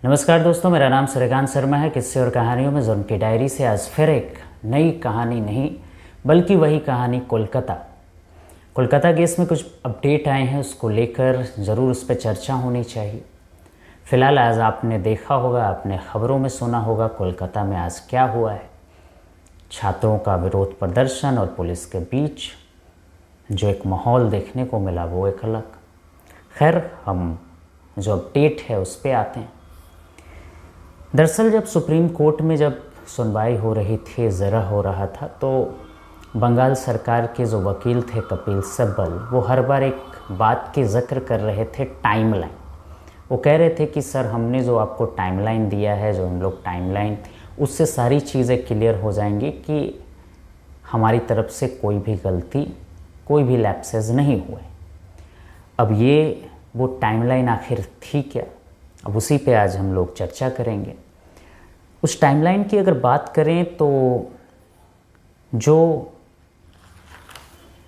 नमस्कार दोस्तों, मेरा नाम सूर्यकांत शर्मा है। किस्से और कहानियों में जुर्म की डायरी से आज फिर एक नई कहानी नहीं बल्कि वही कहानी कोलकाता केस में कुछ अपडेट आए हैं, उसको लेकर ज़रूर उस पर चर्चा होनी चाहिए। फ़िलहाल आज आपने देखा होगा, आपने ख़बरों में सुना होगा कोलकाता में आज क्या हुआ है। छात्रों का विरोध प्रदर्शन और पुलिस के बीच जो एक माहौल देखने को मिला वो एक अलग। खैर, हम जो अपडेट है उस पर आते हैं। दरअसल जब सुप्रीम कोर्ट में जब सुनवाई हो रही थी, ज़रा हो रहा था, तो बंगाल सरकार के जो वकील थे कपिल सिब्बल, वो हर बार एक बात की जिक्र कर रहे थे, टाइमलाइन। वो कह रहे थे कि सर, हमने जो आपको टाइमलाइन दिया है, जो हम लोग टाइमलाइन, उससे सारी चीज़ें क्लियर हो जाएंगी कि हमारी तरफ से कोई भी गलती, कोई भी लैप्सेस नहीं हुए। अब ये वो टाइमलाइन आखिर थी क्या? अब उसी पे आज हम लोग चर्चा करेंगे। उस टाइमलाइन की अगर बात करें तो जो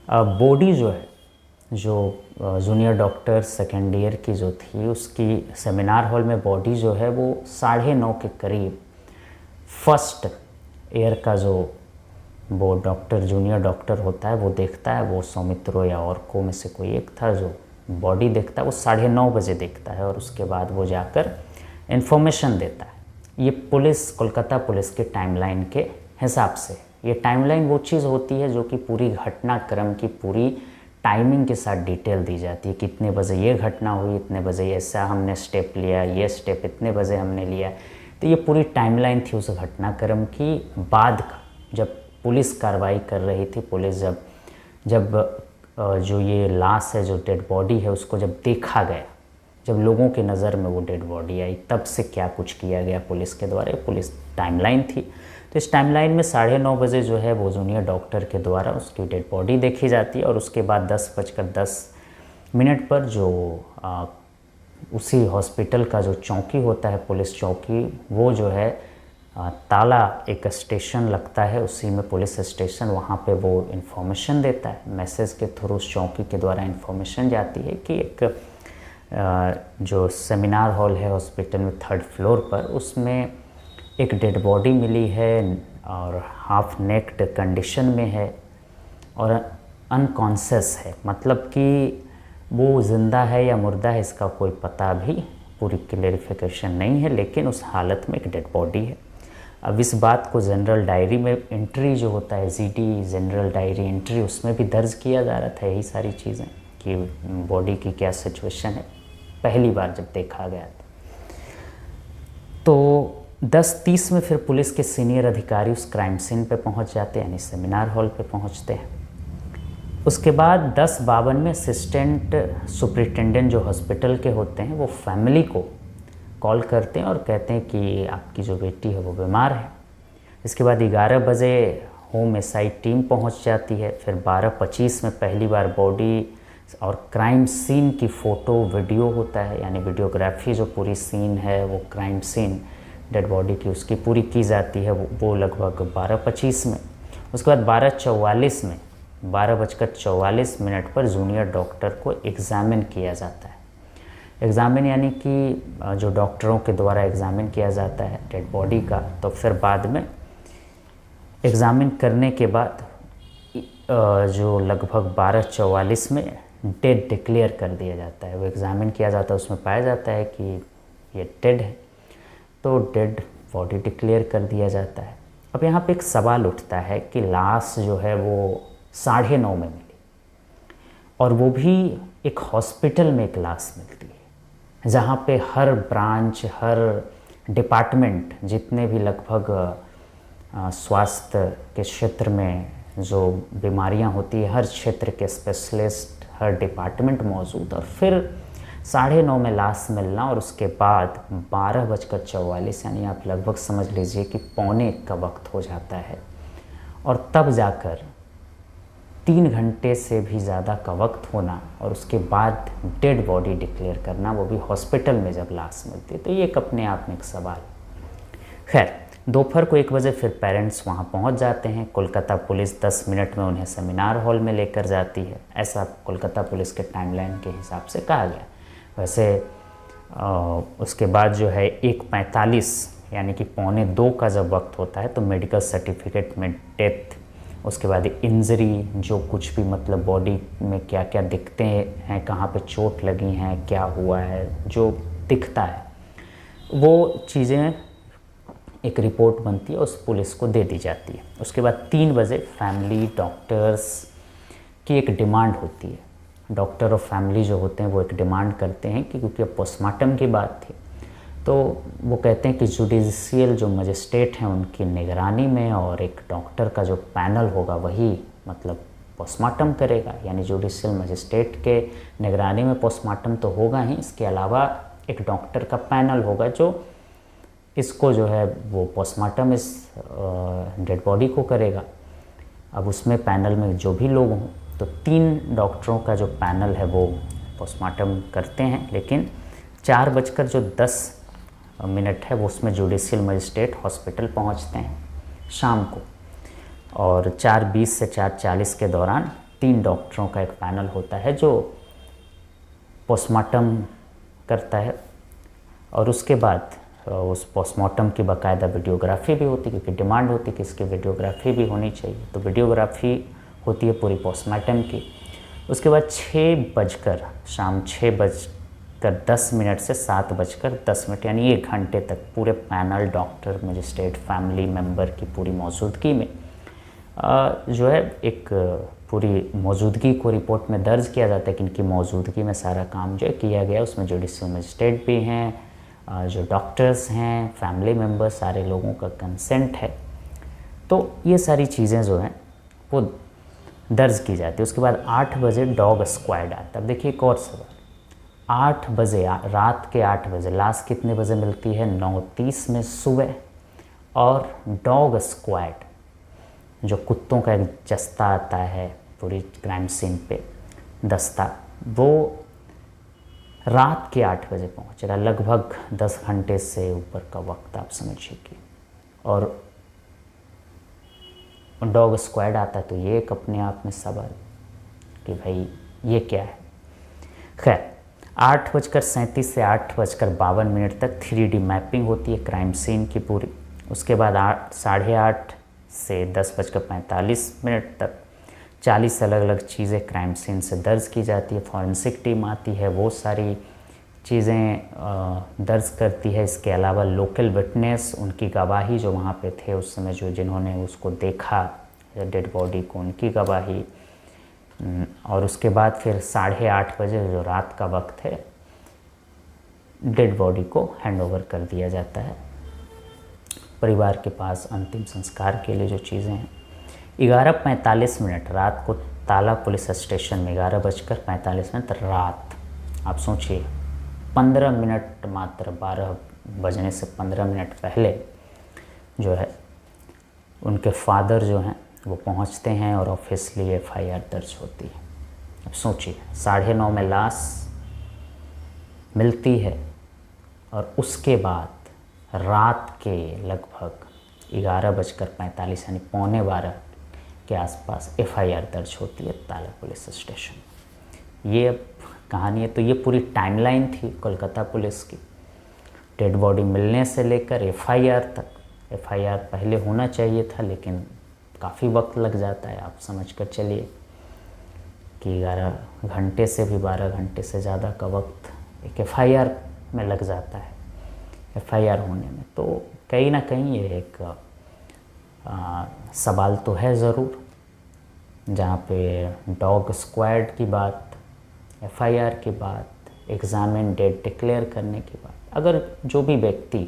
बॉडी जो है, जो जूनियर डॉक्टर सेकेंड ईयर की जो थी, उसकी सेमिनार हॉल में बॉडी जो है वो 9:30 के करीब फर्स्ट ईयर का जो वो डॉक्टर, जूनियर डॉक्टर होता है, वो देखता है। वो सौमित्रो या और को में से कोई एक था जो बॉडी देखता है, वो 9:30 बजे देखता है और उसके बाद वो जाकर इन्फॉर्मेशन देता है। ये पुलिस, कोलकाता पुलिस के टाइमलाइन के हिसाब से, ये टाइमलाइन वो चीज़ होती है जो कि पूरी घटनाक्रम की पूरी टाइमिंग के साथ डिटेल दी जाती है। कितने बजे ये घटना हुई, इतने बजे ऐसा हमने स्टेप लिया, ये स्टेप इतने बजे हमने लिया। तो ये पूरी टाइमलाइन थी उस घटनाक्रम की बाद का, जब पुलिस कार्रवाई कर रही थी। पुलिस जब जो ये लाश है, जो डेड बॉडी है, उसको जब देखा गया, जब लोगों के नज़र में वो डेड बॉडी आई, तब से क्या कुछ किया गया पुलिस के द्वारा, पुलिस टाइमलाइन थी। तो इस टाइमलाइन में 9:30 बजे जो है वो जूनियर डॉक्टर के द्वारा उसकी डेड बॉडी देखी जाती है और उसके बाद 10:10 पर जो उसी हॉस्पिटल का जो चौकी होता है, पुलिस चौकी, वो जो है ताला एक स्टेशन लगता है, उसी में पुलिस स्टेशन, वहाँ पे वो इन्फॉर्मेशन देता है। मैसेज के थ्रू उस चौकी के द्वारा इन्फॉर्मेशन जाती है कि एक जो सेमिनार हॉल है हॉस्पिटल में 3rd फ्लोर पर, उसमें एक डेड बॉडी मिली है और हाफ नेक्ड कंडीशन में है और अनकॉन्शियस है। मतलब कि वो ज़िंदा है या मुर्दा है, इसका कोई पता भी पूरी क्लेरिफिकेशन नहीं है, लेकिन उस हालत में एक डेड बॉडी है। अब इस बात को जनरल डायरी में एंट्री जो होता है, जीडी जनरल डायरी एंट्री, उसमें भी दर्ज किया जा रहा था यही सारी चीज़ें कि बॉडी की क्या सिचुएशन है, पहली बार जब देखा गया था। तो 10:30 में फिर पुलिस के सीनियर अधिकारी उस क्राइम सीन पे पहुंच जाते हैं, यानी सेमिनार हॉल पे पहुंचते हैं। उसके बाद 10:52 में असिस्टेंट सुपरिटेंडेंट जो हॉस्पिटल के होते हैं, वो फैमिली को कॉल करते हैं और कहते हैं कि आपकी जो बेटी है वो बीमार है। इसके बाद 11 बजे होम एसआई टीम पहुंच जाती है। फिर 12:25 में पहली बार बॉडी और क्राइम सीन की फ़ोटो वीडियो होता है, यानी वीडियोग्राफी जो पूरी सीन है, वो क्राइम सीन डेड बॉडी की उसकी पूरी की जाती है, वो लगभग 12:25 में। उसके बाद 12:44 में, 12:44 पर जूनियर डॉक्टर को एग्ज़ामिन किया जाता है। एग्ज़ामिन यानी कि जो डॉक्टरों के द्वारा एग्ज़ामिन किया जाता है डेड बॉडी का। तो फिर बाद में एग्ज़ामिन करने के बाद जो लगभग 12:44 में डेड डिक्लेयर कर दिया जाता है। वो एग्ज़ामिन किया जाता है, उसमें पाया जाता है कि ये डेड है, तो डेड बॉडी डिक्लेयर कर दिया जाता है। अब यहाँ पे एक सवाल उठता है कि लाश जो है वो 9:30 में मिली, और वो भी एक हॉस्पिटल में एक लाश मिलती है जहाँ पे हर ब्रांच, हर डिपार्टमेंट, जितने भी लगभग स्वास्थ्य के क्षेत्र में जो बीमारियां होती है, हर क्षेत्र के स्पेशलिस्ट, हर डिपार्टमेंट मौजूद, और फिर 9:30 में लाश मिलना, और उसके बाद 12:44, यानी आप लगभग समझ लीजिए कि 1:45 का वक्त हो जाता है, और तब जाकर 3 घंटे से भी ज़्यादा का वक्त होना और उसके बाद डेड बॉडी डिक्लेयर करना, वो भी हॉस्पिटल में जब लाश मिलती है। तो ये एक अपने आप में एक सवाल। खैर, दोपहर को 1 बजे फिर पेरेंट्स वहाँ पहुँच जाते हैं। कोलकाता पुलिस 10 मिनट में उन्हें सेमिनार हॉल में लेकर जाती है, ऐसा कोलकाता पुलिस के टाइमलाइन के हिसाब से कहा गया। वैसे उसके बाद जो है 1:45 यानी कि 1:45 का जब वक्त होता है तो मेडिकल सर्टिफिकेट में डेथ, उसके बाद इंजरी, जो कुछ भी मतलब बॉडी में क्या क्या दिखते हैं, कहाँ पे चोट लगी हैं, क्या हुआ है, जो दिखता है वो चीज़ें एक रिपोर्ट बनती है, उस पुलिस को दे दी जाती है। उसके बाद 3 बजे फैमिली डॉक्टर्स की एक डिमांड होती है। डॉक्टर और फैमिली जो होते हैं वो एक डिमांड करते हैं कि क्योंकि अब पोस्टमार्टम की बात थी तो वो कहते हैं कि जुडिशियल जो मजिस्ट्रेट हैं उनकी निगरानी में और एक डॉक्टर का जो पैनल होगा वही मतलब पोस्टमार्टम करेगा, यानी जुडिशियल मजिस्ट्रेट के निगरानी में पोस्टमार्टम तो होगा ही, इसके अलावा एक डॉक्टर का पैनल होगा जो इसको जो है वो पोस्टमार्टम इस डेड बॉडी को करेगा। अब उसमें पैनल में जो भी लोग हों तो 3 डॉक्टरों का जो पैनल है वो पोस्टमार्टम करते हैं, लेकिन 4:10 है वो उसमें जुडिशियल मजिस्ट्रेट हॉस्पिटल पहुंचते हैं शाम को, और 4:20 से 4:40 के दौरान 3 डॉक्टरों का एक पैनल होता है जो पोस्टमार्टम करता है। और उसके बाद उस पोस्टमार्टम की बाकायदा वीडियोग्राफी भी होती है, क्योंकि डिमांड होती है कि इसकी वीडियोग्राफी भी होनी चाहिए, तो वीडियोग्राफी होती है पूरी पोस्टमार्टम की। उसके बाद शाम 6:10 से 7:10 यानी 1 घंटे तक पूरे panel, doctor, magistrate, family member की पूरी मौजूदगी में जो है एक पूरी मौजूदगी को रिपोर्ट में दर्ज किया जाता है कि इनकी मौजूदगी में सारा काम जो है किया गया। उसमें जुडिशियल मजिस्ट्रेट भी हैं, जो डॉक्टर्स हैं, फैमिली मेम्बर, सारे लोगों का कंसेंट है, तो ये सारी चीज़ें जो हैं वो दर्ज की जाती है। उसके बाद 8 बजे डॉग स्क्वाड आता है। अब देखिए एक और सवाल, 8 बजे रात के 8 बजे लाश कितने बजे मिलती है? 9:30 में सुबह। और डॉग स्क्वाड जो कुत्तों का एक जस्ता आता है पूरी क्राइम सीन पे, दस्ता, वो रात के 8 बजे पहुँचेगा, लगभग 10 घंटे से ऊपर का वक्त आप समझिए कि। और डॉग स्क्वाड आता है तो ये एक अपने आप में सवाल कि भाई ये क्या है। खैर 8:37 से 8:52 तक 3D मैपिंग होती है क्राइम सीन की पूरी। उसके बाद 8:30 से 10:45 तक 40 अलग अलग चीज़ें क्राइम सीन से दर्ज की जाती है। फॉरेंसिक टीम आती है, वो सारी चीज़ें दर्ज करती है। इसके अलावा लोकल विटनेस, उनकी गवाही जो वहाँ पे थे उस समय, जो जिन्होंने उसको देखा डेड बॉडी को, उनकी गवाही। और उसके बाद फिर 8:30 बजे जो रात का वक्त है डेड बॉडी को हैंडओवर कर दिया जाता है परिवार के पास अंतिम संस्कार के लिए जो चीज़ें हैं। 11:45 रात को ताला पुलिस स्टेशन में 11:45 रात, आप सोचिए 15 मिनट मात्र, 12 बजने से 15 मिनट पहले जो है उनके फादर जो हैं वो पहुंचते हैं और ऑफिशियली FIR दर्ज होती है। अब सोचिए 9:30 में लाश मिलती है और उसके बाद रात के लगभग 11:45 यानी 11:45 के आसपास FIR दर्ज होती है ताला पुलिस स्टेशन। ये अब कहानी है, तो ये पूरी टाइमलाइन थी कोलकाता पुलिस की, डेड बॉडी मिलने से लेकर FIR तक। FIR पहले होना चाहिए था लेकिन काफ़ी वक्त लग जाता है, आप समझ कर चलिए कि 11 घंटे से भी 12 घंटे से ज़्यादा का वक्त एक FIR में लग जाता है, FIR होने में। तो कहीं ना कहीं ये एक सवाल तो है ज़रूर, जहाँ पे डॉग स्क्वाड की बात, FIR की बात, एग्जामिन डेट डिक्लेयर करने की बात, अगर जो भी व्यक्ति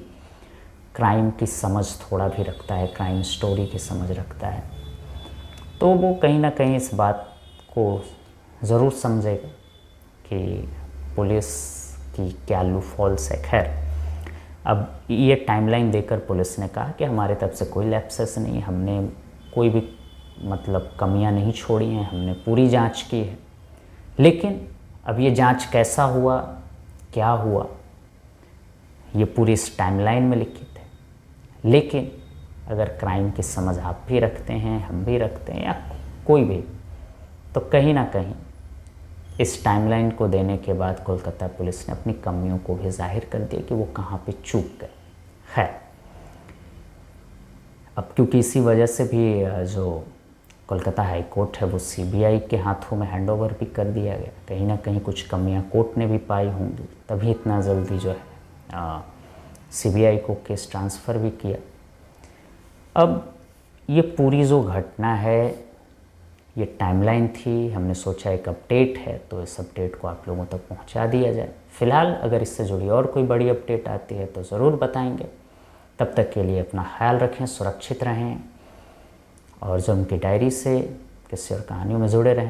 क्राइम की समझ थोड़ा भी रखता है, क्राइम स्टोरी की समझ रखता है, तो वो कहीं ना कहीं इस बात को ज़रूर समझेगा कि पुलिस की क्या लूपहोल्स है। खैर अब ये टाइमलाइन देकर पुलिस ने कहा कि हमारे तरफ से कोई लैप्सेस नहीं, हमने कोई भी मतलब कमियां नहीं छोड़ी हैं, हमने पूरी जांच की है। लेकिन अब ये जांच कैसा हुआ, क्या हुआ, ये पूरी इस टाइमलाइन में लिखित है। लेकिन अगर क्राइम की समझ आप भी रखते हैं, हम भी रखते हैं, या कोई भी, तो कहीं ना कहीं इस टाइमलाइन को देने के बाद कोलकाता पुलिस ने अपनी कमियों को भी जाहिर कर दिया कि वो कहाँ पे चूक गए। है अब क्योंकि इसी वजह से भी जो कोलकाता हाई कोर्ट है वो सीबीआई के हाथों में हैंडओवर भी कर दिया गया। कहीं ना कहीं कुछ कमियां कोर्ट ने भी पाई होंगी, तभी इतना जल्दी जो है सीबीआई को केस ट्रांसफ़र भी किया। अब ये पूरी जो घटना है, ये टाइमलाइन थी, हमने सोचा एक अपडेट है तो इस अपडेट को आप लोगों तक पहुंचा दिया जाए। फ़िलहाल अगर इससे जुड़ी और कोई बड़ी अपडेट आती है तो ज़रूर बताएंगे। तब तक के लिए अपना ख्याल रखें, सुरक्षित रहें और जो उनकी डायरी से किस्से और कहानियों में जुड़े रहें।